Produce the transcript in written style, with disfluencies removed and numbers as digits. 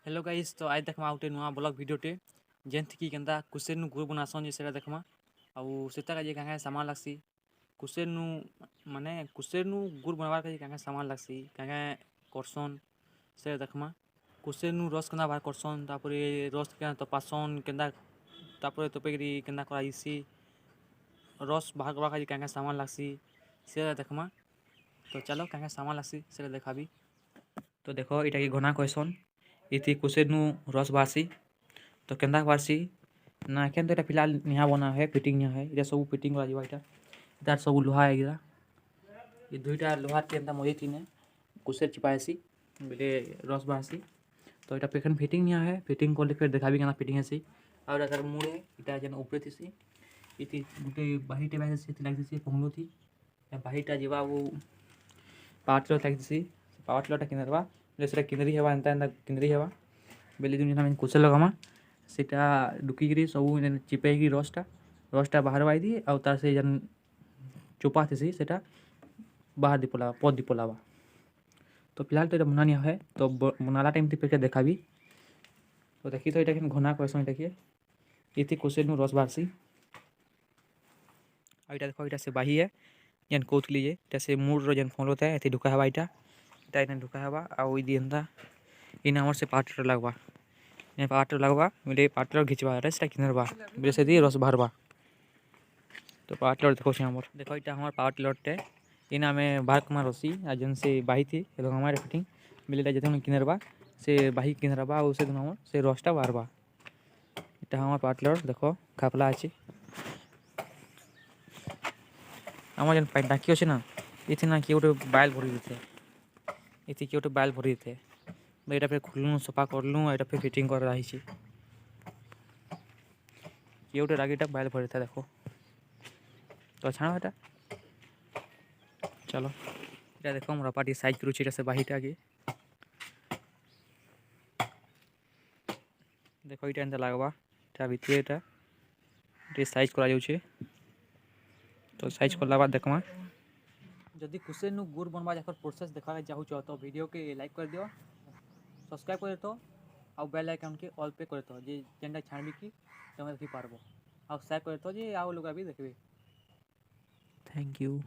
Hello guys, तो आज देखमा गोटे नुआ ब्लॉग वीडियोटे जेनथि केन्ता कुसेर नु गुड़ बनासन जे सेटा देखमा आउ सेटा का जे काहे सामान लागसी कुसेर नु माने कुसेर नु गुड़ बनवार का जे काहे सामान लागसी काहे करसन से देखमा कुसेर नु रस केना बाहर करसन तापरे रस केना तपासन केना तापरे तपेगरी केना कराइसी रस बाहर करवा का जे काहे सामान लागसी से देखमा। तो चलो काहे सामान लागसी से देखाबी। तो देखो इटा के घना कहसन इति कुसेर नु रस बासी तो केंदा बासी ना केन तो फिलहाल निहा बना है फिटिंग निहा है इटा सब फिटिंग वाला जीवा इटा सब लोहा है इरा ये दुईटा लोहा केंदा मजे तिने कुसेर चिपाएसी बेले रस बासी तो इटा पेखन फिटिंग निहा है फिटिंग करले फिर देखाबी केना फिटिंग हेसी और अगर मुड़े इटा जन ऊपर थिसी इति गुटे बाहिटे बाहिटे से लागदिसी पहलो थी या बाहिटा जीवा वो पाटलो लागदिसी पाटलोटा किनरवा लेसरा किनरी हेवा एंता एंता किनरी हेवा बेले दिन हम कुसेर लगामा सेटा डुकीगिरी सब चिपेगी रसटा बाहर बाई दी और तार से जन चुपा थी सेटा बाहर दी पलावा पद दी पलावा। तो फिलहाल तो ये बना नहीं है तो बनाला टाइम पे देखा भी तो देखी तो ये घना कहसन देखिए इति कुसेर नु रस बारसी और इटा देखो इटा से बाही है जन कोथ लीजिए इटा से मूड जन फोन होता है इति ढुका हवा इटा इटा ढुका हवा और इदी एंता इन हमर से पार्ट लगवा ने पार्ट लगवा मिले पार्ट घिचवा रेस्टा किनरवा बेसे दी रस भरवा। तो पार्ट देखो से हमर देखो इटा हमर पार्ट लटे इना में बाहर कमा रसी आ जन से बाही थी एलो हमारे फिटिंग मिले जते किनरवा से बाही किनरवा और से हमर से रसटा बारवा इटा हमर पार्ट देखो खापला अछि हमर जन टाकी अछि ना इथि ना कि ओटे बाइल भरि देते इथि कि ओटे बाइल भरि देते एटा पे खुलनु सफा करलु एटा पे फिटिंग कर रही छी ये ओटे रागीटा बाइल भरि था देखो तो अच्छा बेटा चलो इटा देखो हमरा पार्टी साइज करू छी से बाहीटा के देखो इटा एंता लागबा इटा भितरे इटा साइज करा जाउ छी तो साइज करला बाद देखमा जदी कुसेर नु गुड़ बनवा जाकर प्रोसेस देखा चाहू छ तो वीडियो के लाइक कर दियो सब्सक्राइब कर दो और बेल आइकन के ऑल पे कर दो जे जेंडा छानबी की तमे देखि पारबो और शेयर कर दो जे आउ लोग भी देखबे। Thank you.